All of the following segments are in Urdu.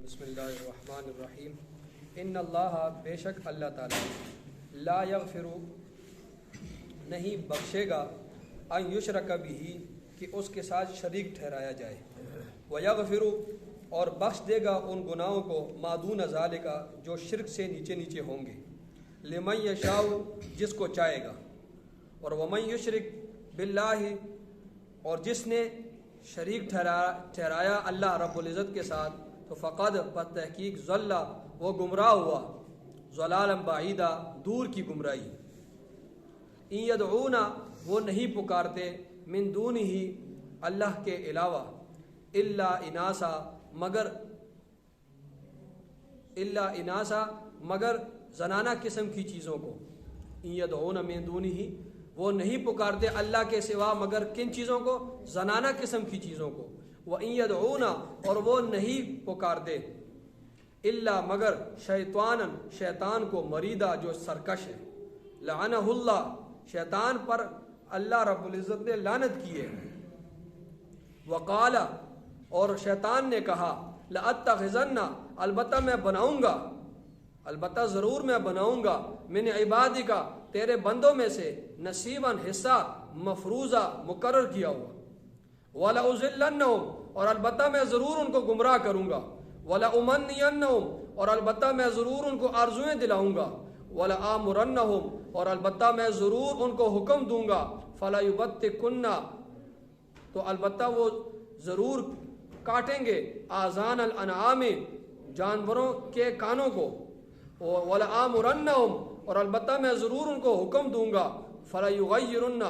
بسم اللہ الرحمن الرحیم ان اللہ بے شک اللہ تعالیٰ لا یغفر نہیں بخشے گا ان یشرک بہ کہ اس کے ساتھ شریک ٹھہرایا جائے ویغفر اور بخش دے گا ان گناہوں کو ما دون ذالک جو شرک سے نیچے نیچے ہوں گے لمن یشاء جس کو چاہے گا اور ومن یشرک باللہ اور جس نے شریک ٹھہرایا اللہ رب العزت کے ساتھ تو فقد پر تحقیق ضل وہ گمراہ ہوا ضلالا بعیدا دور کی گمراہی ان یدعون وہ نہیں پکارتے من دونہ اللہ کے علاوہ الا اناسا مگر زنانہ قسم کی چیزوں کو ان یدعون من دونہ وہ نہیں پکارتے اللہ کے سوا مگر کن چیزوں کو زنانہ قسم کی چیزوں کو وَإِن يَدْعُونَ اور وہ نہیں پکارتے الا مگر شیطان کو مریدا جو سرکش ہے لعنہ اللہ شیطان پر اللہ رب العزت نے لعنت کی ہے وقال اور شیطان نے کہا لأتخذن البتہ میں بناؤں گا البتہ ضرور میں بناؤں گا من عبادک تیرے بندوں میں سے نصیباً حصہ مفروضہ مقرر کیا ہوا وَلَأُضِلَّنَّهُمْ اور البتہ میں ضرور ان کو گمراہ کروں گا وَلَأُمَنِّيَنَّهُمْ اور البتہ میں ضرور ان کو آرزویں دلاؤں گا وَلَآمُرَنَّهُمْ اور البتہ میں ضرور ان کو حکم دوں گا فَلَيُبَتِّكُنَّ تو البتہ وہ ضرور کاٹیں گے آذان الانعام جانوروں کے کانوں کو وَلَآمُرَنَّهُمْ اور البتہ میں ضرور ان کو حکم دوں گا فَلَيُغَيِّرُنَّ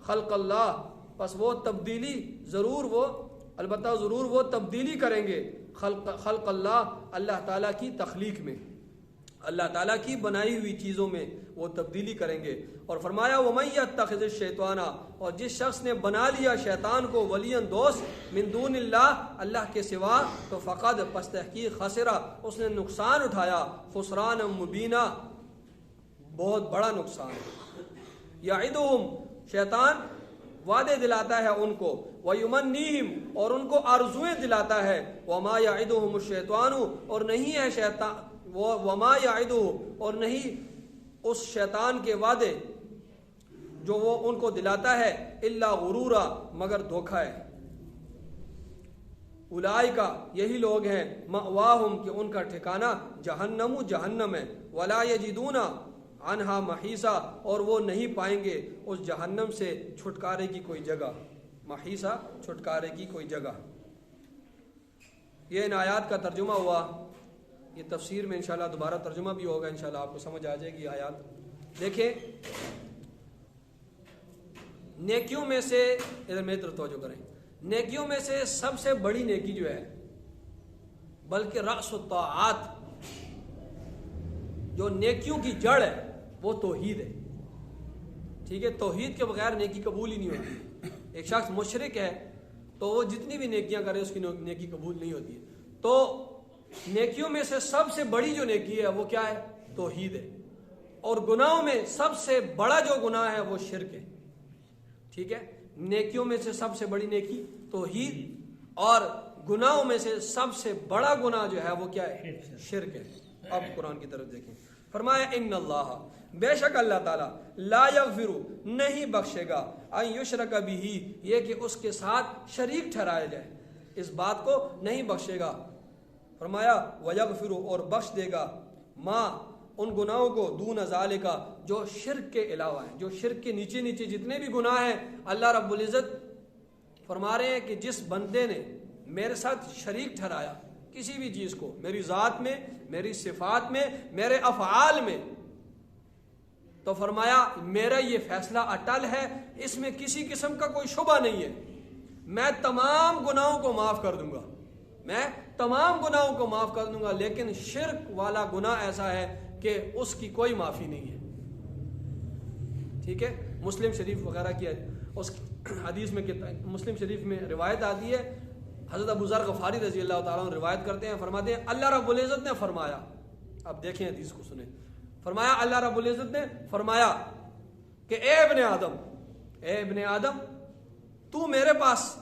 خلق اللہ پس وہ تبدیلی ضرور وہ تبدیلی کریں گے خلق اللہ تعالیٰ کی تخلیق میں اللہ تعالیٰ کی بنائی ہوئی چیزوں میں وہ تبدیلی کریں گے اور فرمایا وَمَن يَتَّخِذِ الشَّيْطَانَ اور جس شخص نے بنا لیا شیطان کو ولیًا دوست من دون اللہ کے سوا تو فقد پس تحقیق خسرہ اس نے نقصان اٹھایا خسران مبینہ بہت بڑا نقصان یعدہم شیطان وعدے دلاتا ہے ان کو وَيُمَنِّيهِمْ اور ان کو آرزویں دلاتا ہے وَمَا يَعِدُهُمُ الشَّيْطَانُ اور نہیں ہے شیطان وَمَا يَعِدُهُ اور نہیں اس شیطان کے وعدے جو وہ ان کو دلاتا ہے إِلَّا غُرُورًا مگر دھوکہ ہے اولئک یہی لوگ ہیں مأواہم کہ ان کا ٹھکانہ جہنم ہے وَلَا يَجِدُونَ عنہا محیصہ اور وہ نہیں پائیں گے اس جہنم سے چھٹکارے کی کوئی جگہ محیصہ چھٹکارے کی کوئی جگہ یہ ان آیات کا ترجمہ ہوا یہ تفسیر میں انشاءاللہ دوبارہ ترجمہ بھی ہوگا انشاءاللہ آپ کو سمجھ آ جائے گی آیات دیکھیں نیکیوں میں سے ادھر میری طرف توجہ کریں نیکیوں میں سے سب سے بڑی نیکی جو ہے بلکہ رأس الطاعات جو نیکیوں کی جڑ ہے وہ توحید ہے ٹھیک ہے توحید کے بغیر نیکی قبول ہی نہیں ہوتی ایک شخص مشرک ہے تو وہ جتنی بھی نیکیاں کرے اس کی نیکی قبول نہیں ہوتی ہے تو نیکیوں میں سے سب سے بڑی جو نیکی ہے وہ کیا ہے توحید ہے اور گناہوں میں سب سے بڑا جو گناہ ہے وہ شرک ہے ٹھیک ہے نیکیوں میں سے سب سے بڑی نیکی توحید اور گناہوں میں سے سب سے بڑا گناہ جو ہے وہ کیا ہے شرک ہے اب قرآن کی طرف دیکھیں فرمایا ان اللہ بے شک اللہ تعالیٰ لا یغفر نہیں بخشے گا ان یشرک بہ یہ کہ اس کے ساتھ شریک ٹھہرایا جائے اس بات کو نہیں بخشے گا فرمایا ویغفر اور بخش دے گا ما ان گناہوں کو دون ذالک جو شرک کے علاوہ ہیں جو شرک کے نیچے نیچے جتنے بھی گناہ ہیں اللہ رب العزت فرما رہے ہیں کہ جس بندے نے میرے ساتھ شریک ٹھہرایا کسی بھی چیز کو میری ذات میں میری صفات میں میرے افعال میں تو فرمایا میرا یہ فیصلہ اٹل ہے اس میں کسی قسم کا کوئی شبہ نہیں ہے میں تمام گناہوں کو معاف کر دوں گا میں تمام گناہوں کو معاف کر دوں گا لیکن شرک والا گناہ ایسا ہے کہ اس کی کوئی معافی نہیں ہے ٹھیک ہے مسلم شریف وغیرہ کی اس حدیث میں مسلم شریف میں روایت آتی ہے حضرت ابو ذر غفاری رضی اللہ تعالیٰ عنہ روایت کرتے ہیں فرماتے ہیں اللہ رب العزت نے فرمایا اب دیکھیں حدیث کو سنیں فرمایا اللہ رب العزت نے فرمایا کہ اے ابن آدم تو میرے پاس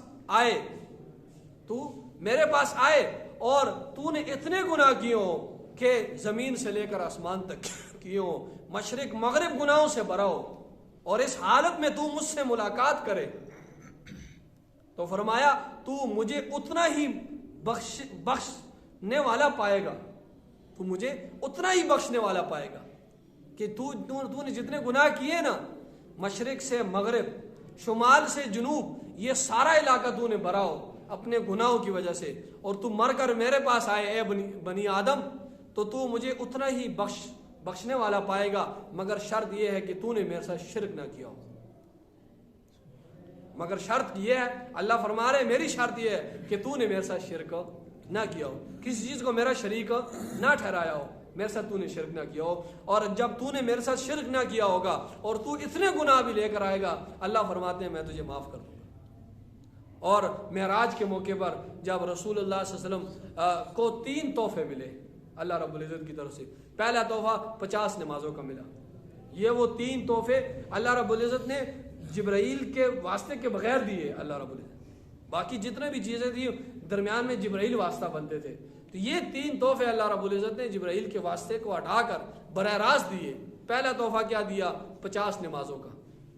آئے اور تو نے اتنے گناہ کیے ہو کہ زمین سے لے کر آسمان تک کیے ہو، مشرق مغرب گناہوں سے بھرا ہو، اور اس حالت میں تو مجھ سے ملاقات کرے، تو فرمایا تو مجھے اتنا ہی بخشنے والا پائے گا، تو مجھے اتنا ہی بخشنے والا پائے گا کہ تو نے جتنے گناہ کیے نا، مشرق سے مغرب، شمال سے جنوب، یہ سارا علاقہ تو نے بھرا ہو اپنے گناہوں کی وجہ سے، اور تو مر کر میرے پاس آئے اے بنی آدم، تو مجھے اتنا ہی بخشنے والا پائے گا، مگر شرط یہ ہے کہ تو نے میرے ساتھ شرک نہ کیا ہو۔ مگر شرط یہ ہے، اللہ فرما رہے میری شرط یہ ہے کہ تو نے میرے ساتھ شرک نہ کیا ہو، کسی چیز کو میرا شریک نہ ٹھہرایا ہو، میرے ساتھ تو نے شرک نہ کیا ہو، اور جب تو نے میرے ساتھ شرک نہ کیا ہوگا اور تو اتنے گناہ بھی لے کر آئے گا، اللہ فرماتے ہیں میں تجھے معاف کر دوں گا۔ اور معراج کے موقع پر جب رسول اللہ صلی اللہ علیہ وسلم کو 3 تحفے ملے اللہ رب العزت کی طرف سے، پہلا تحفہ 50 نمازوں کا ملا، یہ وہ 3 تحفے اللہ رب العزت نے جبرائیل کے واسطے کے بغیر دیے اللہ رب العزت، باقی جتنے بھی چیزیں تھیں درمیان میں جبرائیل واسطہ بنتے تھے، تو یہ 3 تحفے اللہ رب العزت نے جبرائیل کے واسطے کو ہٹا کر براہ راست دیے۔ پہلا تحفہ کیا دیا؟ 50 نمازوں کا۔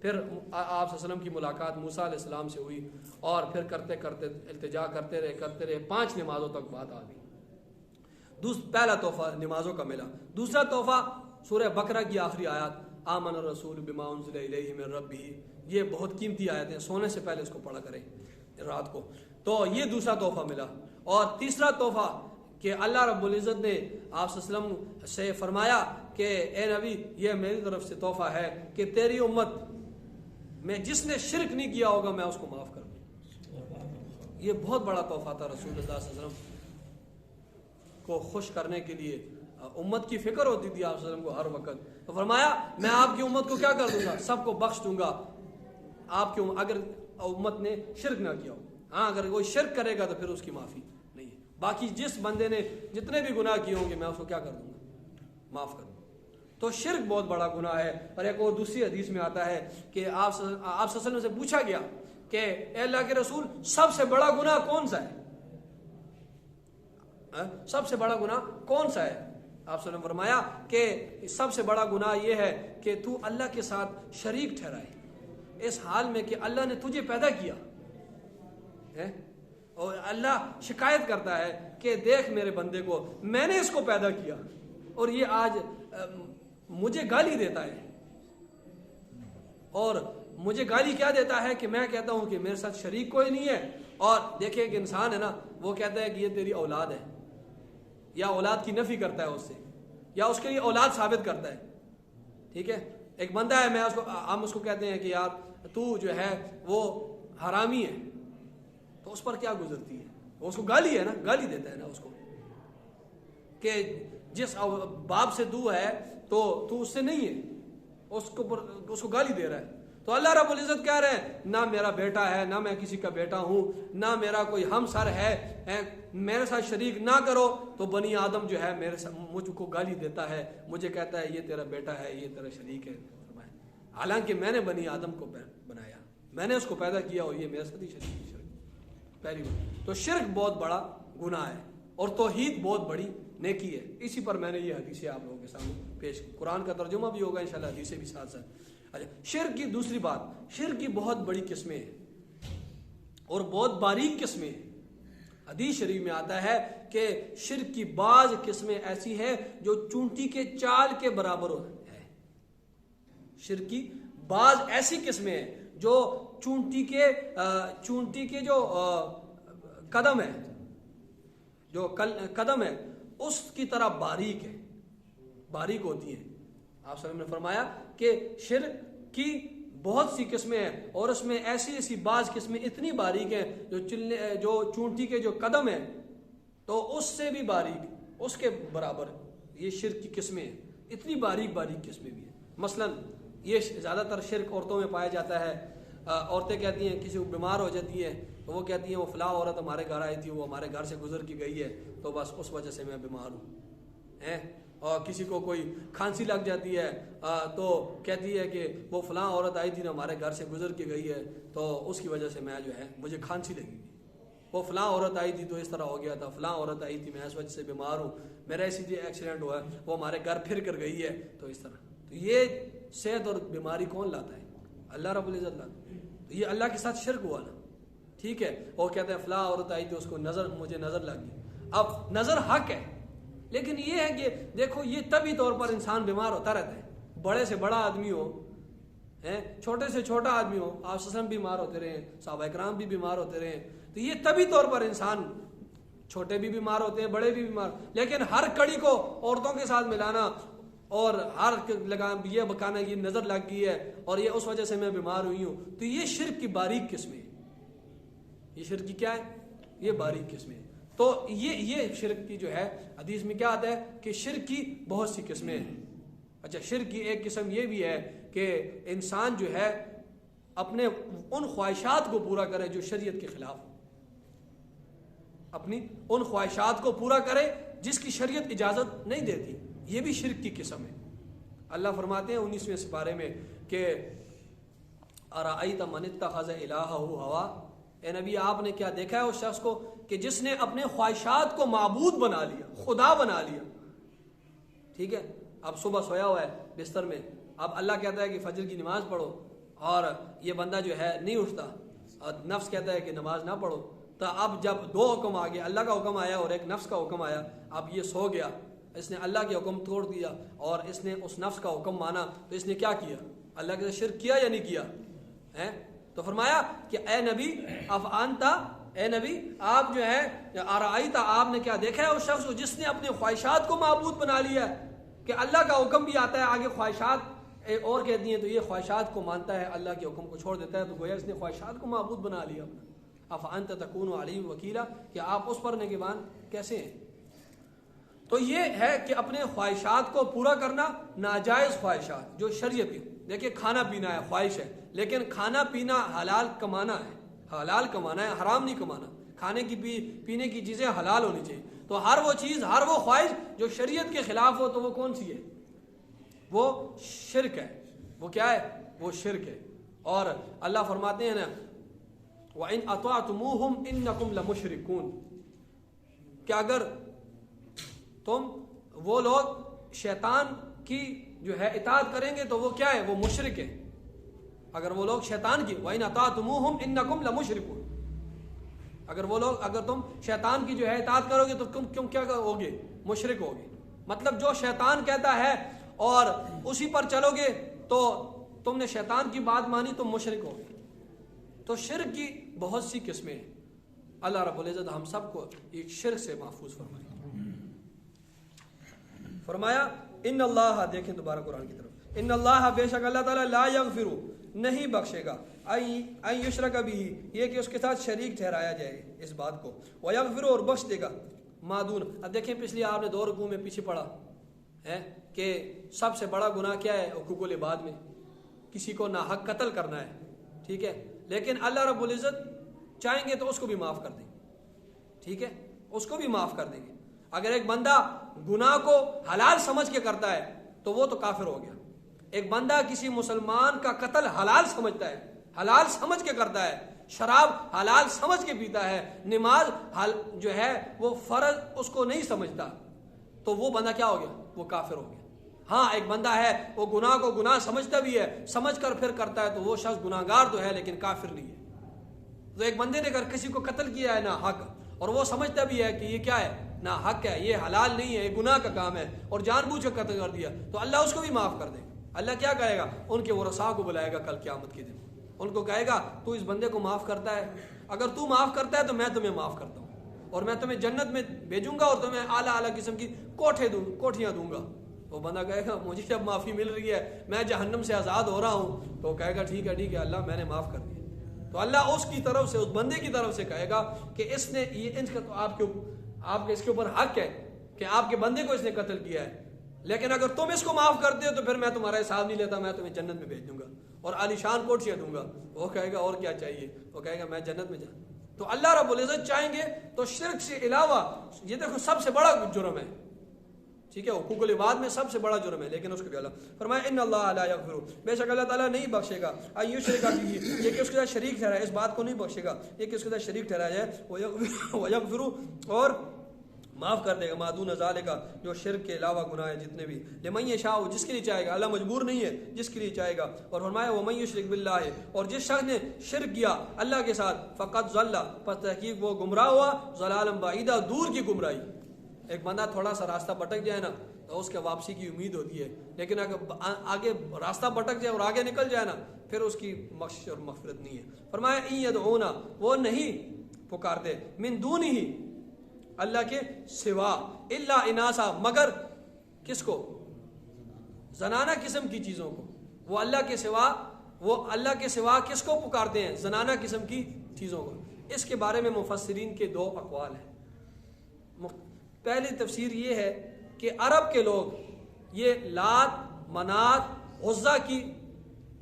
پھر آپ صلی اللہ علیہ وسلم کی ملاقات موسیٰ علیہ السلام سے ہوئی، اور پھر کرتے کرتے التجا کرتے رہے 5 نمازوں تک بات آ گئی۔ پہلا تحفہ نمازوں کا ملا۔ دوسرا تحفہ سورہ بقرہ کی آخری آیات، آمن الرسول بما انزل الیہ من ربہ، یہ بہت قیمتی آیتیں، سونے سے پہلے اس کو پڑھا کریں رات کو، تو یہ دوسرا تحفہ ملا۔ اور تیسرا تحفہ کہ اللہ رب العزت نے آپ صلی اللہ علیہ وسلم سے فرمایا کہ اے نبی یہ میری طرف سے تحفہ ہے کہ تیری امت میں جس نے شرک نہیں کیا ہوگا میں اس کو معاف کر دوں۔ یہ بہت بڑا تحفہ تھا رسول اللہ صلی اللہ علیہ وسلم کو خوش کرنے کے لیے، امت کی فکر ہوتی تھی آپ صلی اللہ علیہ وسلم کو ہر وقت، تو فرمایا میں آپ کی امت کو کیا کر دوں گا، سب کو بخش دوں گا، آپ کی اگر امت نے شرک نہ کیا ہو، ہاں اگر کوئی شرک کرے گا تو پھر اس کی معافی نہیں ہے، باقی جس بندے نے جتنے بھی گناہ کیے ہوں گے میں اس کو کیا کر دوں گا، معاف کر دوں گا۔ تو شرک بہت بڑا گناہ ہے۔ اور ایک اور دوسری حدیث میں آتا ہے کہ آپ صلی اللہ علیہ وسلم سے پوچھا گیا کہ اے اللہ کے رسول سب سے بڑا گناہ کون سا ہے، سب سے بڑا گناہ کون سا ہے؟ آپ صلی اللہ علیہ وسلم فرمایا کہ سب سے بڑا گناہ یہ ہے کہ تو اللہ کے ساتھ شریک ٹھہرائے، اس حال میں کہ اللہ نے تجھے پیدا کیا ہے، اور اللہ شکایت کرتا ہے کہ دیکھ میرے بندے کو، میں نے اس کو پیدا کیا اور یہ آج مجھے گالی دیتا ہے، اور مجھے گالی کیا دیتا ہے کہ میں کہتا ہوں کہ میرے ساتھ شریک کوئی نہیں ہے، اور دیکھیں کہ انسان ہے نا وہ کہتا ہے کہ یہ تیری اولاد ہے، یا اولاد کی نفی کرتا ہے اس سے، یا اس کے لیے اولاد ثابت کرتا ہے، ٹھیک ہے۔ ایک بندہ ہے، ہم اس کو کہتے ہیں کہ یار تو جو ہے وہ حرامی ہے، تو اس پر کیا گزرتی ہے، وہ اس کو گالی ہے نا، گالی دیتا ہے نا اس کو کہ جس باپ سے تو ہے تو اس سے نہیں ہے، اس کو گالی دے رہا ہے۔ تو اللہ رب العزت کہہ رہے ہیں نہ میرا بیٹا ہے، نہ میں کسی کا بیٹا ہوں، نہ میرا کوئی ہمسر ہے، میرے ساتھ شریک نہ کرو۔ تو بنی آدم جو ہے مجھ کو گالی دیتا ہے، مجھے کہتا ہے یہ تیرا بیٹا ہے، یہ تیرا شریک ہے، حالانکہ میں نے بنی آدم کو بنایا، میں نے اس کو پیدا کیا اور یہ میرے ساتھ ہی شریک پہلی بات۔ تو شرک بہت بڑا گناہ ہے اور توحید بہت بڑی نیکی ہے۔ اسی پر میں نے یہ حدیثیں آپ لوگوں کے سامنے پیش کی، قرآن کا ترجمہ بھی ہوگا انشاءاللہ، حدیثیں بھی ساتھ ساتھ۔ اچھا، شرک کی دوسری بات، شرک کی بہت بڑی قسمیں ہیں اور بہت باریک قسمیں ہیں۔ حدیث شریف میں آتا ہے کہ شرک کی بعض قسمیں ایسی ہیں جو چونٹی کے چال کے برابر ہے۔ شرک کی بعض ایسی قسمیں ہیں جو چونٹی کے جو قدم ہے، جو قدم ہے اس کی طرح باریک ہوتی ہیں۔ آپ صلی اللہ علیہ وسلم نے فرمایا کہ شرک کی بہت سی قسمیں ہیں اور اس میں ایسی بعض قسمیں اتنی باریک ہیں جو چونٹی کے جو قدم ہیں تو اس سے بھی باریک، اس کے برابر یہ شرک کی قسمیں ہیں، اتنی باریک قسمیں بھی ہیں۔ مثلا یہ زیادہ تر شرک عورتوں میں پایا جاتا ہے۔ عورتیں کہتی ہیں کسی کو بیمار ہو جاتی ہے تو وہ کہتی ہیں وہ فلاں عورت ہمارے گھر آئی تھی، وہ ہمارے گھر سے گزر کے گئی ہے تو بس اس وجہ سے میں بیمار ہوں۔ اور کسی کو کوئی کھانسی لگ جاتی ہے تو کہتی ہے کہ وہ فلاں عورت آئی تھی نا ہمارے گھر سے گزر کے گئی ہے تو اس کی وجہ سے میں جو ہے مجھے کھانسی لگی وہ فلاں عورت آئی تھی تو اس طرح ہو گیا تھا، فلاں عورت آئی تھی میں اس وجہ سے بیمار ہوں، میرا اسی لیے ایکسیڈنٹ ہوا ہے، وہ ہمارے گھر پھر کر گئی ہے تو اس طرح. تو یہ صحت اور بیماری کون لاتا ہے؟ اللہ رب العزت لاتا ہے. تو یہ اللہ کے ساتھ شرک ہوا نا. ٹھیک ہے، وہ کہتے ہیں فلاں عورت آئی تھی اس کو مجھے نظر لگ گئی. اب نظر حق ہے، لیکن یہ ہے کہ دیکھو یہ طبی طور پر انسان بیمار ہوتا رہتا ہے. بڑے سے بڑا آدمی ہو، چھوٹے سے چھوٹا آدمی ہو، آپ وسلم بیمار ہوتے رہے، صحابہ کرام بھی بیمار ہوتے رہے. تو یہ طبی طور پر انسان، چھوٹے بھی بیمار ہوتے ہیں، بڑے بھی بیمار. لیکن ہر کڑی کو عورتوں کے ساتھ ملانا اور ہر یہ بکانا یہ نظر لگ گئی ہے اور یہ اس وجہ سے میں بیمار ہوئی ہوں، تو یہ شرک کی باریک قسمیں ہے. یہ شرک کی کیا ہے؟ یہ باریک قسمیں. تو یہ شرک کی جو ہے حدیث میں کیا آتا ہے کہ شرک کی بہت سی قسمیں ہیں. اچھا، شرک کی ایک قسم یہ بھی ہے کہ انسان جو ہے اپنے ان خواہشات کو پورا کرے جو شریعت کے خلاف ہو، اپنی ان خواہشات کو پورا کرے جس کی شریعت اجازت نہیں دیتی. یہ بھی شرک کی قسم ہے. اللہ فرماتے ہیں 19ویں سپارے میں کہ ارأیت من اتخذ الہہ ہوا، اے نبی آپ نے کیا دیکھا ہے اس شخص کو کہ جس نے اپنے خواہشات کو معبود بنا لیا، خدا بنا لیا. ٹھیک ہے، اب صبح سویا ہوا ہے بستر میں، اب اللہ کہتا ہے کہ فجر کی نماز پڑھو اور یہ بندہ جو ہے نہیں اٹھتا اور نفس کہتا ہے کہ نماز نہ پڑھو. تو اب جب دو حکم آ گیا، اللہ کا حکم آیا اور ایک نفس کا حکم آیا، اب یہ سو گیا، اس نے اللہ کے حکم توڑ دیا اور اس نے اس نفس کا حکم مانا، تو اس نے کیا کیا؟ اللہ کے ساتھ شرک کیا یا نہیں کیا؟ تو فرمایا کہ اے نبی افانتا، اے نبی آپ جو ہے ارائیتا، آپ نے کیا دیکھا ہے اس شخص کو جس نے اپنے خواہشات کو معبود بنا لیا ہے کہ اللہ کا حکم بھی آتا ہے آگے خواہشات اور کہتی ہیں تو یہ خواہشات کو مانتا ہے، اللہ کے حکم کو چھوڑ دیتا ہے، تو گویا اس نے خواہشات کو معبود بنا لیا اپنا. افانت تکون علیم وکیلا، کہ آپ اس پر نگہبان کیسے ہیں؟ تو یہ ہے کہ اپنے خواہشات کو پورا کرنا، ناجائز خواہشات جو شریعت کی. دیکھیے کھانا پینا ہے خواہش ہے، لیکن کھانا پینا حلال کمانا ہے، حلال کمانا ہے، حرام نہیں کمانا. کھانے کی پینے کی چیزیں حلال ہونی چاہیے. تو ہر وہ چیز، ہر وہ خواہش جو شریعت کے خلاف ہو تو وہ کون سی ہے؟ وہ شرک ہے. وہ کیا ہے؟ وہ شرک ہے. اور اللہ فرماتے ہیں نا وَإِنْ أَطَعْتُمُوهُمْ إِنَّكُمْ لَمُشْرِكُونَ، کہ اگر تم وہ لوگ شیطان کی جو ہے اطاعت کریں گے تو وہ کیا ہے؟ وہ مشرک ہے. اگر وہ لوگ شیطان کی وَإِنْ أَطَعْتُمُوهُمْ إِنَّكُمْ لَمُشْرِكُونَ، اگر تم شیطان کی جو ہے اطاعت کرو گے تو تم کیا ہوگے؟ مشرک ہوگے. مطلب جو شیطان کہتا ہے اور اسی پر چلو گے تو تم نے شیطان کی بات مانی تو مشرک ہوگے. تو شرک کی بہت سی قسمیں ہیں. اللہ رب العزت ہم سب کو ایک شرک سے محفوظ فرمائے. فرمایا ان اللہ، دیکھیں دوبارہ قرآن کی طرف، ان اللہ بے شک اللہ تعالیٰ لا یغفر، نہیں بخشے گا، ان یشرک بہ، یہ کہ اس کے ساتھ شریک ٹھہرایا جائے اس بات کو، ویغفر، اور بخش دے گا، ما دون. اب دیکھیں پچھلی آپ نے 2 رکوع میں پیچھے پڑھا ہے کہ سب سے بڑا گناہ کیا ہے؟ حقوق العباد میں کسی کو ناحق قتل کرنا ہے. ٹھیک ہے، لیکن اللہ رب العزت چاہیں گے تو اس کو بھی معاف کر دیں گے. ٹھیک ہے، اس کو بھی معاف کر دیں گے. اگر ایک بندہ گناہ کو حلال سمجھ کے کرتا ہے تو وہ تو کافر ہو گیا. ایک بندہ کسی مسلمان کا قتل حلال سمجھتا ہے، حلال سمجھ کے کرتا ہے، شراب حلال سمجھ کے پیتا ہے، نماز جو ہے وہ فرض اس کو نہیں سمجھتا، تو وہ بندہ کیا ہو گیا؟ وہ کافر ہو گیا. ہاں ایک بندہ ہے وہ گناہ کو گناہ سمجھتا بھی ہے، سمجھ کر پھر کرتا ہے، تو وہ شخص گناہگار تو ہے لیکن کافر نہیں ہے. تو ایک بندے نے اگر کسی کو قتل کیا ہے نا حق اور وہ سمجھتا بھی ہے کہ یہ کیا ہے؟ نا حق ہے، یہ حلال نہیں ہے، یہ گناہ کا کام ہے، اور جان بوجھ کر قتل کر دیا، تو اللہ اس کو بھی معاف کر دے گا. اللہ کیا کہے گا؟ ان کے ورثاء کو بلائے گا کل قیامت کے دن، ان کو کہے گا تو اس بندے کو معاف کرتا ہے، اگر تو معاف کرتا ہے تو میں تمہیں معاف کرتا ہوں اور میں تمہیں جنت میں بھیجوں گا اور تمہیں اعلیٰ اعلیٰ قسم کی کوٹھیاں دوں گا. وہ بندہ کہے گا مجھے جب معافی مل رہی ہے، میں جہنم سے آزاد ہو رہا ہوں، تو کہے گا ٹھیک ہے اللہ میں نے معاف کر دیا. تو اللہ اس کی طرف سے، اس بندے کی طرف سے کہے گا کہ اس نے یہ ان کا تو آپ کے اس کے اوپر حق ہے کہ آپ کے بندے کو اس نے قتل کیا ہے، لیکن اگر تم اس کو معاف کرتے ہو تو پھر میں تمہارا حساب نہیں لیتا، میں تمہیں جنت میں بھیج دوں گا اور عالی شان کوٹھیاں دوں گا. وہ کہے گا اور کیا چاہیے؟ وہ کہے گا میں جنت میں جاؤں. تو اللہ رب العزت چاہیں گے تو شرک سے علاوہ، یہ دیکھو سب سے بڑا جرم ہے، ٹھیک ہے، حقوق العباد میں سب سے بڑا جرم ہے، لیکن اس کو بھی اللہ فرمایا ان اللہ لا یغفر، بے شک اللہ تعالیٰ نہیں بخشے گا ان یشرک بہ، یہ کہ اس کے ساتھ شریک ٹھہرائے، اس بات کو نہیں بخشے گا یہ کہ اس کے ساتھ شریک ٹھہرایا جائے، ویغفر، اور معاف کر دے گا، ما دون ذالک، جو شرک کے علاوہ گناہ ہیں جتنے بھی، لمن یشاء، جس کے لیے چاہے گا، اللہ مجبور نہیں ہے، جس کے لیے چاہے گا، اور فرمایا ومن یشرک باللہ، اور جس شخص نے شرک کیا اللہ کے ساتھ، فقط ضل، پس تحقیق وہ گمراہ ہوا، ضلالا بعیدا، دور کی گمراہی۔ ایک بندہ تھوڑا سا راستہ بھٹک جائے نا تو اس کے واپسی کی امید ہوتی ہے، لیکن اگر آگے راستہ بھٹک جائے اور آگے نکل جائے نا پھر اس کی بخشش اور مغفرت نہیں ہے۔ فرمایا ان یدعون، وہ نہیں پکارتے، من دونہ، اللہ کے سوا، الا اناسا، مگر کس کو؟ زنانہ قسم کی چیزوں کو، وہ اللہ کے سوا کس کو پکارتے ہیں؟ زنانہ قسم کی چیزوں کو۔ اس کے بارے میں مفسرین کے دو اقوال ہیں۔ پہلی تفسیر یہ ہے کہ عرب کے لوگ یہ لات، منات، عزا کی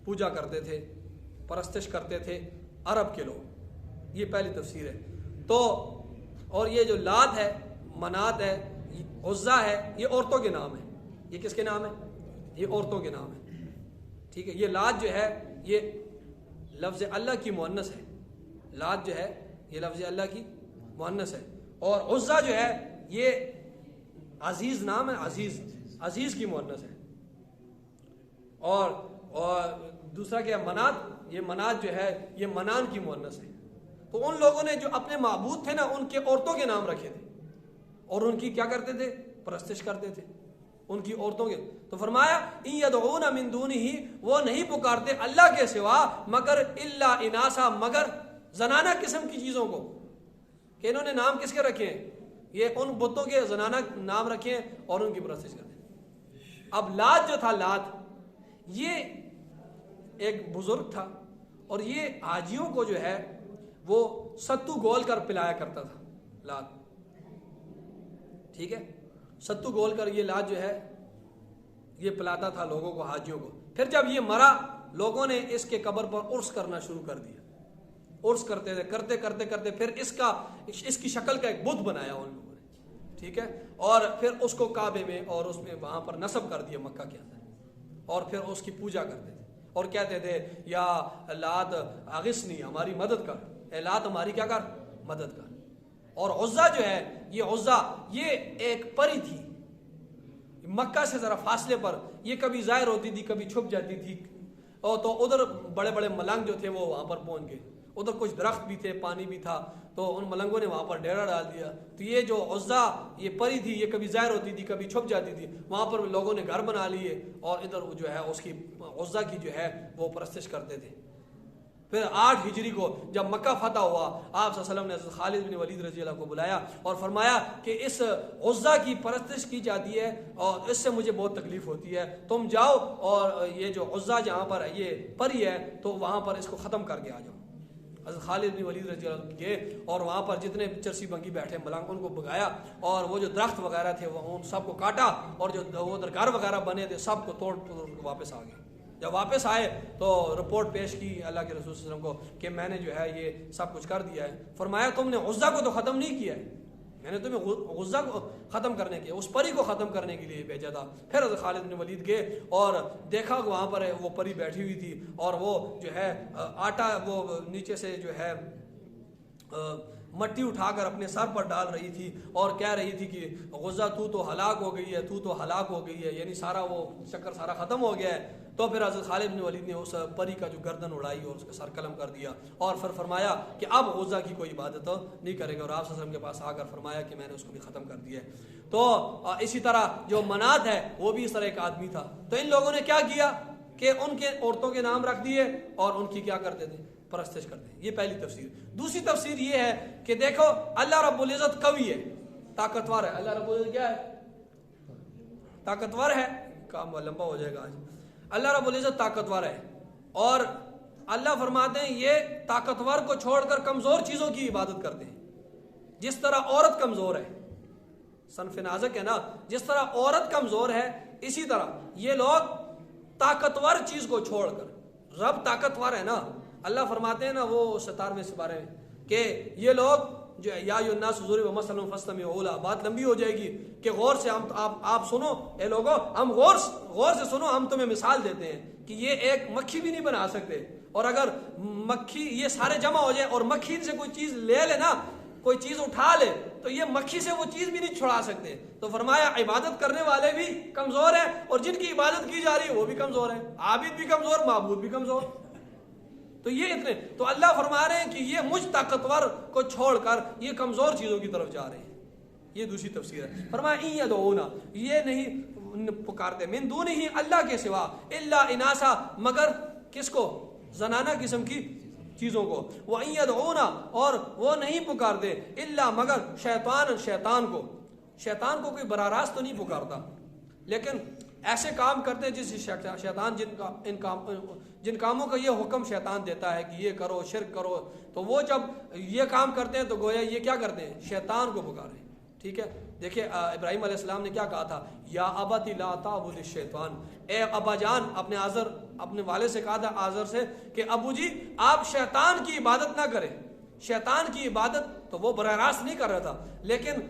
پوجا کرتے تھے، پرستش کرتے تھے عرب کے لوگ، یہ پہلی تفسیر ہے۔ تو اور یہ جو لات ہے، منات ہے، عزا ہے، یہ عورتوں کے نام ہے۔ یہ کس کے نام ہے؟ یہ عورتوں کے نام ہے، ٹھیک ہے۔ یہ لات جو ہے یہ لفظ اللہ کی مؤنث ہے، لات جو ہے یہ لفظ اللہ کی مؤنث ہے، اور عزا جو ہے یہ عزیز نام ہے، عزیز کی مؤنث ہے، اور دوسرا کیا منات، یہ منات جو ہے یہ منان کی مؤنث ہے۔ تو ان لوگوں نے جو اپنے معبود تھے نا ان کے عورتوں کے نام رکھے تھے اور ان کی کیا کرتے تھے؟ پرستش کرتے تھے ان کی عورتوں کے۔ تو فرمایا ان یدعون من دونہ، وہ نہیں پکارتے اللہ کے سوا مگر الا اناسا، مگر زنانہ قسم کی چیزوں کو، کہ انہوں نے نام کس کے رکھے ہیں؟ یہ ان بتوں کے زنانہ نام رکھے ہیں اور ان کی پرستش کرتے ہیں۔ اب لات جو تھا، لات یہ ایک بزرگ تھا اور یہ حاجیوں کو جو ہے وہ ستو گول کر پلایا کرتا تھا، لات، ٹھیک ہے، ستو گول کر یہ لات جو ہے یہ پلاتا تھا لوگوں کو، حاجیوں کو۔ پھر جب یہ مرا لوگوں نے اس کے قبر پر عرس کرنا شروع کر دیا، عرس کرتے تھے، کرتے کرتے کرتے پھر اس کی شکل کا ایک بت بنایا ان لوگوں نے، ٹھیک ہے، اور پھر اس کو کعبے میں اور اس میں وہاں پر نصب کر دیا مکہ کے اندر، اور پھر اس کی پوجا کرتے تھے اور کہتے تھے یا لات اغثنی، ہماری مدد کر، اے لات ہماری کیا کر؟ مدد کر۔ اور عزا جو ہے یہ عزا یہ ایک پری تھی، مکہ سے ذرا فاصلے پر، یہ کبھی ظاہر ہوتی تھی کبھی چھپ جاتی تھی، اور تو ادھر بڑے بڑے ملنگ جو تھے وہ وہاں پر پہنچ گئے، ادھر کچھ درخت بھی تھے، پانی بھی تھا، تو ان ملنگوں نے وہاں پر ڈیرا ڈال دیا۔ تو یہ جو عزا یہ پری تھی، یہ کبھی ظاہر ہوتی تھی کبھی چھپ جاتی تھی، وہاں پر لوگوں نے گھر بنا لیے اور ادھر جو ہے اس کی عزا کی جو ہے وہ پرستش کرتے تھے۔ پھر 8 ہجری کو جب مکہ فتح ہوا، آپ صلی اللہ علیہ وسلم نے حضرت خالد بن ولید رضی اللہ کو بلایا اور فرمایا کہ اس عزا کی پرستش کی جاتی ہے اور اس سے مجھے بہت تکلیف ہوتی ہے، تم جاؤ اور یہ جو عزا جہاں پر ہے یہ پری ہے تو وہاں پر اس کو ختم کر کے آ جاؤ۔ حضرت خالد بن ولید رضی اللہ عنہ گئے اور وہاں پر جتنے چرسی بنگی بیٹھے ملنگ ان کو بگایا اور وہ جو درخت وغیرہ تھے وہ ان سب کو کاٹا اور جو وہ گھر وغیرہ بنے تھے سب کو توڑ واپس آ گئے۔ جب واپس آئے تو رپورٹ پیش کی اللہ کے رسول صلی اللہ علیہ وسلم کو کہ میں نے جو ہے یہ سب کچھ کر دیا ہے۔ فرمایا تم نے عزا کو تو ختم نہیں کیا ہے، میں نے تمہیں عزا کو ختم کرنے کے، اس پری کو ختم کرنے کے لیے بھیجا تھا۔ پھر حضرت خالد بن ولید گئے اور دیکھا کہ وہاں پر وہ پری بیٹھی ہوئی تھی اور وہ جو ہے آٹا وہ نیچے سے جو ہے مٹی اٹھا کر اپنے سر پر ڈال رہی تھی اور کہہ رہی تھی کہ غزہ تو ہلاک ہو گئی ہے، تو ہلاک ہو گئی ہے، یعنی سارا وہ چکر سارا ختم ہو گیا ہے۔ تو پھر حضرت خالد بن ولید نے اس پری کا جو گردن اڑائی اور اس کا سر قلم کر دیا اور پھر فرمایا کہ اب غزہ کی کوئی عبادت نہیں کرے گا، اور آپ صلی اللہ علیہ وسلم کے پاس آ کر فرمایا کہ میں نے اس کو بھی ختم کر دیا ہے۔ تو اسی طرح جو منات ہے وہ بھی اس طرح ایک آدمی تھا۔ تو ان لوگوں نے کیا کیا کہ ان کے عورتوں کے نام رکھ دیے اور ان کی کیا کرتے تھے؟ پرستش کرتے ہیں۔ یہ پہلی تفسیر۔ دوسری تفسیر یہ ہے کہ دیکھو اللہ رب العزت قوی ہے، طاقتور ہے۔ اللہ رب العزت کیا ہے؟ طاقتور ہے۔ کام لمبا ہو جائے گا آج۔ اللہ رب العزت طاقتور ہے اور اللہ فرماتے ہیں یہ طاقتور کو چھوڑ کر کمزور چیزوں کی عبادت کرتے ہیں۔ جس طرح عورت کمزور ہے، صنف نازک ہے نا، جس طرح عورت کمزور ہے اسی طرح یہ لوگ طاقتور چیز کو چھوڑ کر، رب طاقتور ہے نا، اللہ فرماتے ہیں نا وہ 17ویں سپارے میں کہ یہ لوگ جو یا الناس ضرب مثل فاستمعوا له، بات لمبی ہو جائے گی کہ غور سے آپ سنو، اے لوگو ہم غور سے سنو، ہم تمہیں مثال دیتے ہیں کہ یہ ایک مکھی بھی نہیں بنا سکتے، اور اگر مکھی یہ سارے جمع ہو جائے اور مکھی سے کوئی چیز لے لے نا، کوئی چیز اٹھا لے، تو یہ مکھی سے وہ چیز بھی نہیں چھڑا سکتے۔ تو فرمایا عبادت کرنے والے بھی کمزور ہیں، اور جن کی عبادت کی جا رہی ہے وہ بھی کمزور ہیں، عابد بھی کمزور، معبود بھی کمزور۔ تو یہ اتنے، تو اللہ فرما رہے ہیں کہ یہ مجھ طاقتور کو چھوڑ کر یہ کمزور چیزوں کی طرف جا رہے ہیں۔ یہ دوسری تفسیر ہے۔ فرمایا ان یدعون، یہ نہیں پکارتے، من دونہ، اللہ کے سوا، الا اناسا، مگر کس کو؟ زنانہ قسم کی چیزوں کو۔ وَإِن يَدْعُونَ، اور وہ نہیں پکارتے، الا مگر شیطان کو۔ شیطان کو کوئی براہ راست تو نہیں پکارتا، لیکن ایسے کام کرتے ہیں جس شیطان جن کاموں کا یہ حکم شیطان دیتا ہے کہ یہ کرو، شرک کرو، تو وہ جب یہ کام کرتے ہیں تو گویا یہ کیا کرتے ہیں؟ شیطان کو پکارے۔ ٹھیک ہے، دیکھیں ابراہیم علیہ السلام نے کیا کہا تھا؟ یا ابت لا تعبد الشیطان، اے ابا جان، اپنے والد سے کہا تھا آزر سے کہ ابو جی آپ شیطان کی عبادت نہ کریں۔ شیطان کی عبادت تو وہ براہ راست نہیں کر رہا تھا، لیکن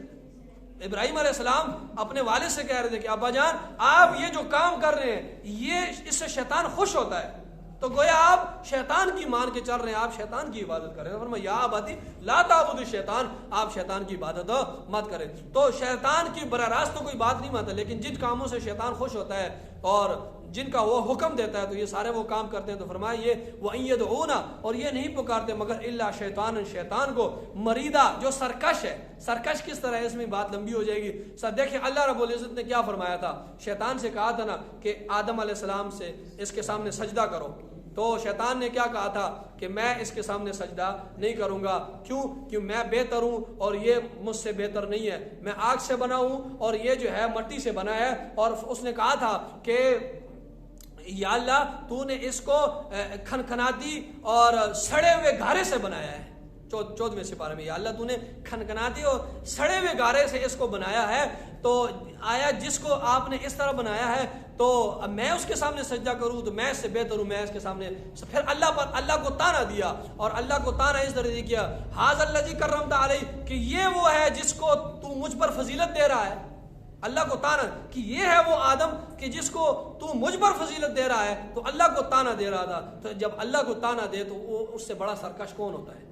ابراہیم علیہ السلام اپنے والد سے کہہ رہے تھے کہ ابا جان آپ یہ جو کام کر رہے ہیں یہ اس سے شیطان خوش ہوتا ہے، تو گویا آپ شیطان کی مان کے چل رہے ہیں، آپ شیطان کی عبادت کر رہے ہیں۔ فرمایا یا ابتی لا تعبدوا الشیطان، آپ شیطان کی عبادت مت کریں۔ تو شیطان کی براہ راست تو کوئی بات نہیں مانتا، لیکن جن کاموں سے شیطان خوش ہوتا ہے اور جن کا وہ حکم دیتا ہے تو یہ سارے وہ کام کرتے ہیں۔ تو فرمایا یہ وَإِن يَدْعُونَ، اور یہ نہیں پکارتے مگر الا شیطان، شیطان کو، مریدا، جو سرکش ہے۔ سرکش کس طرح ہے، اس میں بات لمبی ہو جائے گی۔ سر دیکھیں اللہ رب العزت نے کیا فرمایا تھا، شیطان سے کہا تھا نا کہ آدم علیہ السلام سے اس کے سامنے سجدہ کرو، تو شیطان نے کیا کہا تھا کہ میں اس کے سامنے سجدہ نہیں کروں گا، کیوں میں بہتر ہوں اور یہ مجھ سے بہتر نہیں ہے، میں آگ سے بنا ہوں اور یہ جو ہے مٹی سے بنا ہے۔ اور اس نے کہا تھا کہ یا اللہ تو نے اس کو کھنکھناتی اور سڑے ہوئے گارے سے بنایا ہے۔ 14ویں سپارے میں یا اللہ تو نے کھنکھناتی اور سڑے ہوئے گارے سے اس کو بنایا ہے، تو آیا جس کو آپ نے اس طرح بنایا ہے تو میں اس کے سامنے سجدہ کروں تو میں اس سے بہتر ہوں، میں اس کے سامنے۔ پھر اللہ کو تانا دیا، اور اللہ کو تانا اس طرح کیا، ھذا الذی کرمت علیہ، کہ یہ وہ ہے جس کو تو مجھ پر فضیلت دے رہا ہے۔ اللہ کو تانا کہ یہ ہے وہ آدم کہ جس کو تو مجھ پر فضیلت دے رہا ہے، تو اللہ کو تانا دے رہا تھا۔ تو جب اللہ کو تانا دے تو وہ اس سے بڑا سرکش کون ہوتا ہے؟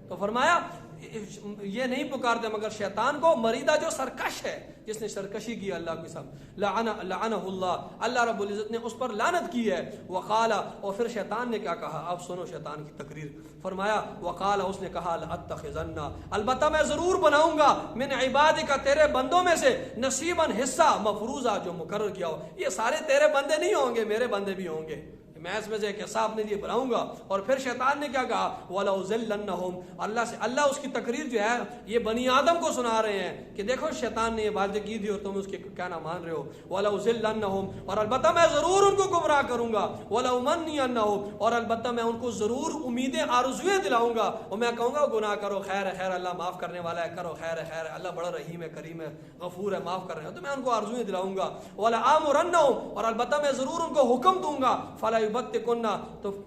تو فرمایا یہ نہیں پکارتے مگر شیطان کو، مریدہ جو سرکش ہے، جس نے سرکشی کی اللہ کے ساتھ، لعنہ اللہ، اللہ رب العزت نے اس پر لعنت کی ہے۔ وقال، اور پھر شیطان نے کیا کہا، اب سنو شیطان کی تقریر۔ فرمایا وقال، اس نے کہا لاتخذن، البتہ میں ضرور بناؤں گا، من عبادک، تیرے بندوں میں سے، نصیبا، حصہ، مفروضہ، جو مقرر کیا ہو۔ یہ سارے تیرے بندے نہیں ہوں گے، میرے بندے بھی ہوں گے، میں اس میں سے ایک حصہ اپنے لیے بناؤں گا۔ اور پھر شیطان نے کیا کہا، وَلَأُضِلَّنَّهُمْ، اللہ سے اللہ اس کی تقریر جو ہے یہ بنی آدم کو سنا رہے ہیں کہ دیکھو شیطان نے یہ باتیں کی تھی اور تم اس کے کہنا مان رہے ہو۔ وَلَأُضِلَّنَّهُمْ، اور البتہ میں ضرور ان کو گمراہ کروں گا۔ وَلَأُمَنِّيَنَّهُمْ، اور البتہ میں ان کو ضرور امیدیں آرزویں دلاؤں گا، اور میں کہوں گا گناہ کرو، خیر ہے خیر، اللہ معاف کرنے والا ہے، کرو خیر ہے خیر، اللہ بڑا رحیم ہے، کریم ہے، غفور ہے، معاف کر رہے ہیں، تو میں ان کو آرزویں دلاؤں گا۔ وَلَآمُرَنَّهُمْ، اور البتہ میں ضرور ان کو حکم دوں گا، فَلَا يُبَتِّكُنَّ،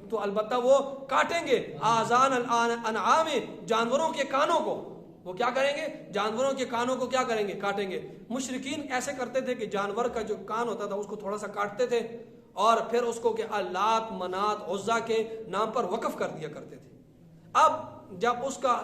تو البتہ وہ کاٹیں گے، آذان الانعام، جانوروں کے کانوں کو۔ وہ کیا کریں گے، جانوروں کے کانوں کو کیا کریں گے، کاٹیں گے۔ مشرکین ایسے کرتے تھے کہ جانور کا جو کان ہوتا تھا اس کو تھوڑا سا کاٹتے تھے اور پھر اس کو کہ لات، منات، عزا کے نام پر وقف کر دیا کرتے تھے۔ اب جب اس کا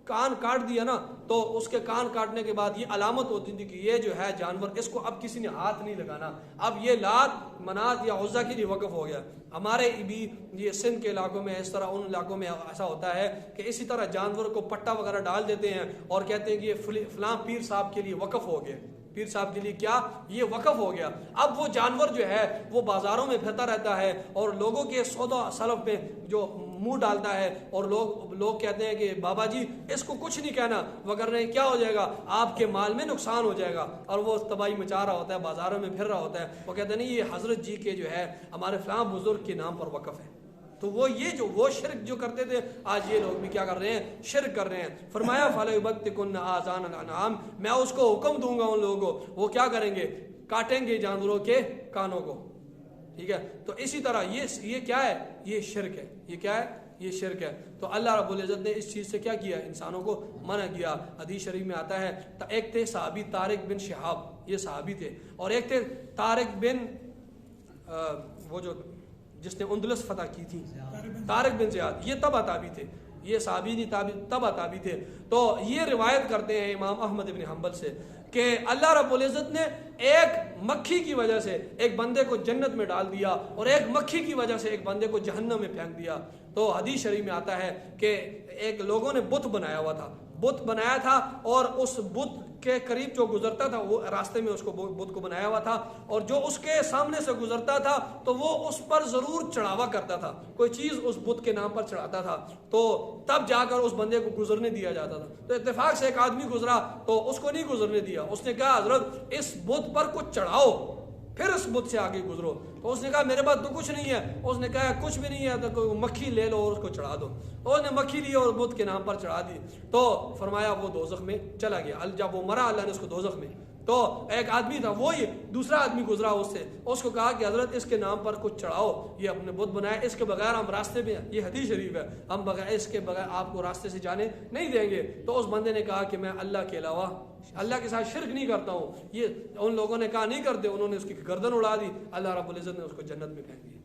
کان کاٹ دیا نا تو اس کے کان کاٹنے کے بعد یہ علامت ہوتی تھی کہ یہ جو ہے جانور، اس کو اب کسی نے ہاتھ نہیں لگانا، اب یہ لات، منات یا عزا کے لیے وقف ہو گیا۔ ہمارے بھی یہ سندھ کے علاقوں میں اس طرح، ان علاقوں میں ایسا ہوتا ہے کہ اسی طرح جانور کو پٹا وغیرہ ڈال دیتے ہیں اور کہتے ہیں کہ یہ فلاں پیر صاحب کے لیے وقف ہو گیا، پیر صاحب کے لیے کیا یہ وقف ہو گیا۔ اب وہ جانور جو ہے وہ بازاروں میں پھرتا رہتا ہے اور لوگوں کے سودا سلف میں جو منہ ڈالتا ہے، اور لوگ کہتے ہیں کہ بابا جی اس کو کچھ نہیں کہنا وغیرہ، کیا ہو جائے گا، آپ کے مال میں نقصان ہو جائے گا، اور وہ تباہی مچا رہا ہوتا ہے، بازاروں میں پھر رہا ہوتا ہے۔ وہ کہتے ہیں نہیں یہ حضرت جی کے جو ہے ہمارے فلاں بزرگ کے نام پر وقف ہے۔ تو وہ شرک جو کرتے تھے آج یہ لوگ بھی کیا کر رہے ہیں، شرک کر رہے ہیں۔ فرمایا فَلَيُبَتِّكُنَّ آذَانَ الْأَنْعَامِ، میں اس کو حکم دوں گا ان لوگوں کو، وہ کیا کریں گے، کاٹیں گے جانوروں کے کانوں کو۔ ٹھیک ہے، تو اسی طرح یہ کیا ہے، یہ شرک ہے۔ یہ کیا ہے، یہ شرک ہے. تو اللہ رب العزت نے اس چیز سے کیا کیا, انسانوں کو منع کیا. حدیث شریف میں آتا ہے, ایک تھے صحابی طارق بن شہاب, یہ صحابی تھے, اور ایک تھے طارق بن وہ جو جس نے اندلس فتح کی تھی, طارق بن زیاد, یہ تبع تابعی تھے, یہ صحابی نہیں تبع تابعی تھے. تو یہ روایت کرتے ہیں امام احمد بن حنبل سے کہ اللہ رب العزت نے ایک مکھی کی وجہ سے ایک بندے کو جنت میں ڈال دیا اور ایک مکھی کی وجہ سے ایک بندے کو جہنم میں پھینک دیا. تو حدیث شریف میں آتا ہے کہ ایک لوگوں نے بت بنایا ہوا تھا, بت بنایا تھا, اور اس بت کے قریب جو گزرتا تھا وہ راستے میں اس کو بت کو بنایا ہوا تھا, اور جو اس کے سامنے سے گزرتا تھا تو وہ اس پر ضرور چڑھاوا کرتا تھا, کوئی چیز اس بت کے نام پر چڑھاتا تھا, تو تب جا کر اس بندے کو گزرنے دیا جاتا تھا. تو اتفاق سے ایک آدمی گزرا تو اس کو نہیں گزرنے دیا, اس نے کہا حضرت اس بت پر کچھ چڑھاؤ پھر اس بت سے آگے گزرو. تو اس نے کہا میرے پاس تو کچھ نہیں ہے. اس نے کہا کچھ بھی نہیں ہے تو کوئی مکھی لے لو اور اس کو چڑھا دو. اس نے مکھی لی اور بت کے نام پر چڑھا دی. تو فرمایا وہ دوزخ میں چلا گیا. جب وہ مرا اللہ نے اس کو دوزخ میں, تو ایک آدمی تھا, وہی دوسرا آدمی گزرا اس سے, اس کو کہا کہ حضرت اس کے نام پر کچھ چڑھاؤ, یہ اپنے بت بنایا, اس کے بغیر ہم راستے میں, یہ حدیث شریف ہے, ہم بغیر اس کے بغیر آپ کو راستے سے جانے نہیں دیں گے. تو اس بندے نے کہا کہ میں اللہ کے علاوہ اللہ کے ساتھ شرک نہیں کرتا ہوں. یہ ان لوگوں نے کہا نہیں کرتے, انہوں نے اس کی گردن اڑا دی, اللہ رب العزت نے اس کو جنت میں پھینک دیا.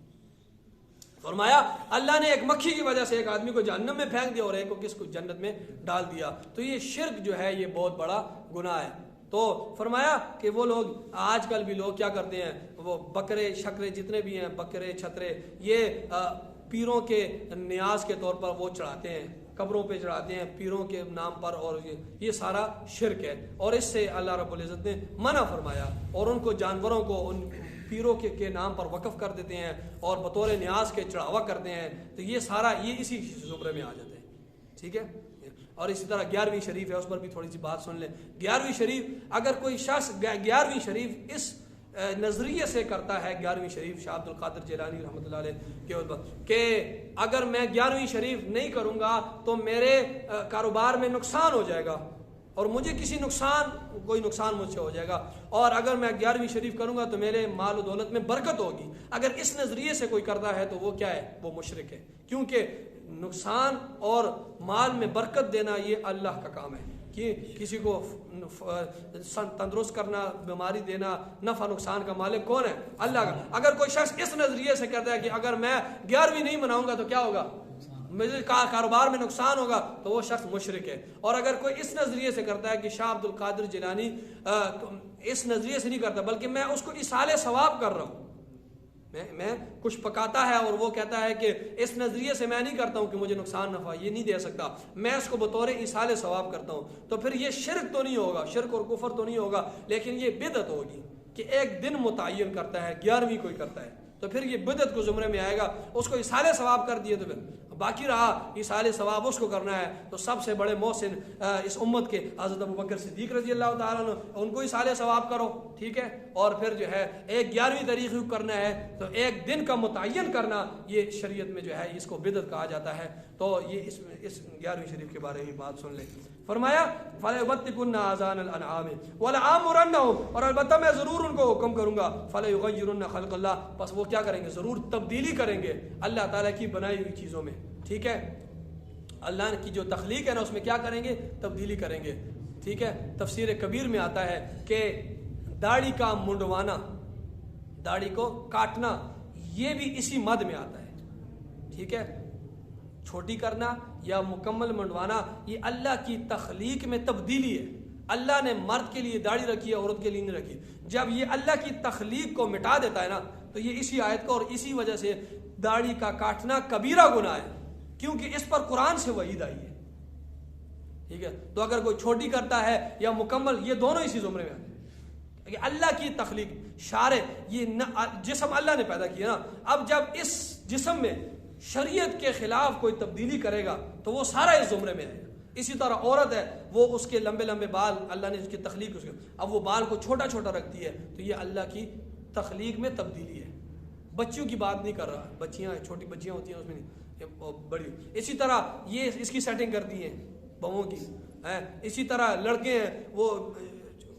فرمایا اللہ نے ایک مکھی کی وجہ سے ایک آدمی کو جہنم میں پھینک دیا اور ایک کو کس کو جنت میں ڈال دیا. تو یہ شرک جو ہے یہ بہت بڑا گناہ ہے. تو فرمایا کہ وہ لوگ آج کل بھی لوگ کیا کرتے ہیں, وہ بکرے شکرے جتنے بھی ہیں, بکرے چھترے, یہ پیروں کے نیاز کے طور پر وہ چڑھاتے ہیں, قبروں پہ چڑھاتے ہیں پیروں کے نام پر, اور یہ سارا شرک ہے. اور اس سے اللہ رب العزت نے منع فرمایا, اور ان کو جانوروں کو ان پیروں کے نام پر وقف کر دیتے ہیں اور بطور نیاز کے چڑھاوا کرتے ہیں. تو یہ سارا یہ اسی زمرے میں آ جاتے ہیں. ٹھیک ہے. اور اسی طرح 11ویں شریف ہے, اس پر بھی تھوڑی سی بات سن لیں. 11ویں شریف اگر کوئی شخص 11ویں شریف اس نظریے سے کرتا ہے, 11ویں شریف شاہ عبد القادر جیلانی رحمۃ اللہ علیہ کہ اگر میں 11ویں شریف نہیں کروں گا تو میرے کاروبار میں نقصان ہو جائے گا اور مجھے کوئی نقصان مجھ سے ہو جائے گا, اور اگر میں 11ویں شریف کروں گا تو میرے مال و دولت میں برکت ہوگی. اگر اس نظریے سے کوئی کرتا ہے تو وہ کیا ہے, وہ مشرک ہے. کیونکہ نقصان اور مال میں برکت دینا یہ اللہ کا کام ہے, کہ کسی کو تندرست کرنا, بیماری دینا, نفع نقصان کا مالک کون ہے, اللہ کا. اگر کوئی شخص اس نظریے سے کہتا ہے کہ اگر میں 11ویں نہیں مناؤں گا تو کیا ہوگا, مجھے کاروبار میں نقصان ہوگا, تو وہ شخص مشرک ہے. اور اگر کوئی اس نظریے سے کرتا ہے کہ شاہ عبد القادر جیلانی اس نظریے سے نہیں کرتا بلکہ میں اس کو ایصال ثواب کر رہا ہوں, میں کچھ پکاتا ہے اور وہ کہتا ہے کہ اس نظریے سے میں نہیں کرتا ہوں کہ مجھے نقصان نفع یہ نہیں دے سکتا, میں اس کو بطور ایصال ثواب کرتا ہوں, تو پھر یہ شرک تو نہیں ہوگا, شرک اور کفر تو نہیں ہوگا, لیکن یہ بدعت ہوگی کہ ایک دن متعین کرتا ہے, 11ویں کوئی کرتا ہے, تو پھر یہ بدعت کو زمرے میں آئے گا. اس کو ایصال ثواب کر دیے تو پھر باقی رہا ایصال ثواب اس کو کرنا ہے. تو سب سے بڑے محسن اس امت کے حضرت ابوبکر صدیق رضی اللہ تعالیٰ عنہ, ان کو ایصال ثواب کرو, ٹھیک ہے. اور پھر جو ہے ایک 11ویں تاریخ کو کرنا ہے تو ایک دن کا متعین کرنا یہ شریعت میں جو ہے اس کو بدعت کہا جاتا ہے. تو یہ اس 11ویں شریف کے بارے میں بات سن لیں. فرمایا فَلَيُبَتِّكُنَّ آذَانَ الْأَنْعَامِ وَلَآمُرَنَّهُمْ, اور البتہ میں ضرور ان کو حکم کروں گا, فَلَيُغَيِّرُنَّ خَلْقَ اللَّهِ, بس وہ کیا کریں گے, ضرور تبدیلی کریں گے اللہ تعالیٰ کی بنائی ہوئی چیزوں میں. ٹھیک ہے. اللہ کی جو تخلیق ہے نا اس میں کیا کریں گے, تبدیلی کریں گے. ٹھیک ہے. تفسیر کبیر میں آتا ہے کہ داڑھی کا منڈوانا, داڑھی کو کاٹنا, یہ بھی اسی مد میں آتا ہے. ٹھیک ہے. چھوٹی کرنا یا مکمل منڈوانا یہ اللہ کی تخلیق میں تبدیلی ہے. اللہ نے مرد کے لیے داڑھی رکھی ہے, عورت کے لیے نہیں رکھی. جب یہ اللہ کی تخلیق کو مٹا دیتا ہے نا تو یہ اسی آیت کو, اور اسی وجہ سے داڑھی کا کاٹنا کبیرہ گناہ ہے, کیونکہ اس پر قرآن سے وعید آئی ہے. ٹھیک ہے. تو اگر کوئی چھوٹی کرتا ہے یا مکمل, یہ دونوں اسی زمرے میں آتے ہیں کہ اللہ کی تخلیق شارع, یہ جسم اللہ نے پیدا کیا نا, اب جب اس جسم میں شریعت کے خلاف کوئی تبدیلی کرے گا تو وہ سارا اس زمرے میں آئے گا. اسی طرح عورت ہے, وہ اس کے لمبے لمبے بال, اللہ نے اس کی تخلیق, اس کے اب وہ بال کو چھوٹا چھوٹا رکھتی ہے تو یہ اللہ کی تخلیق میں تبدیلی ہے. بچیوں کی بات نہیں کر رہا, بچیاں چھوٹی بچیاں ہوتی ہیں اس میں بڑی, اسی طرح یہ اس کی سیٹنگ کرتی ہیں بہوؤں کی. اسی طرح لڑکے ہیں وہ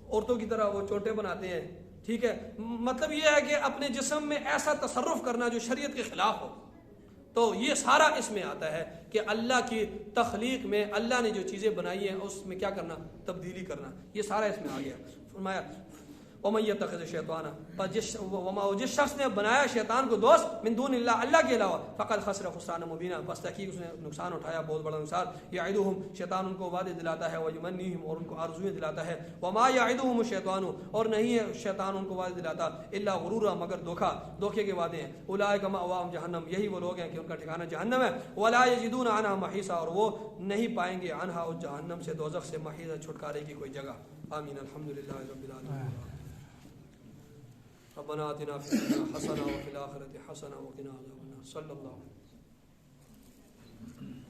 عورتوں کی طرح وہ چوٹے بناتے ہیں. ٹھیک ہے. مطلب یہ ہے کہ اپنے جسم میں ایسا تصرف کرنا جو شریعت کے خلاف ہو, تو یہ سارا اس میں آتا ہے کہ اللہ کی تخلیق میں اللہ نے جو چیزیں بنائی ہیں اس میں کیا کرنا، تبدیلی کرنا، یہ سارا اس میں آ گیا. فرمایا وَمَن يَتَّخِذِ الشَّيْطَانَ جس شخص نے بنایا شیطان کو دوست من دون اللہ، اللہ کے علاوہ، فقد خسر خسرانا مبینہ، بس تحقیق اس نے نقصان اٹھایا، بہت بڑا نقصان. یعدہم شیطان ان کو وعدے دلاتا ہے، ویمنیہم اور ان کو آرزویں دلاتا ہے، وما یعدہم الشیطان اور نہیں ہے شیطان ان کو وعدے دلاتا الا غرورا مگر دھوکا، دھوکے کے وعدے ہیں. اولئک مأواہم جہنم، یہی وہ لوگ ہیں کہ ان کا ٹھکانہ جہنم ہے. ولا یجدون عنہا محیصا اور وہ نہیں پائیں گے عنہا اس جہنم سے، دوزخ سے، محیصا چھٹکارے کی کوئی جگہ. آمین. الحمدللہ رب العالمین. ربنا آتنا في الدنيا حسنة وفي الآخرة حسنة وقنا عذاب النار. صلى الله عليه وسلم.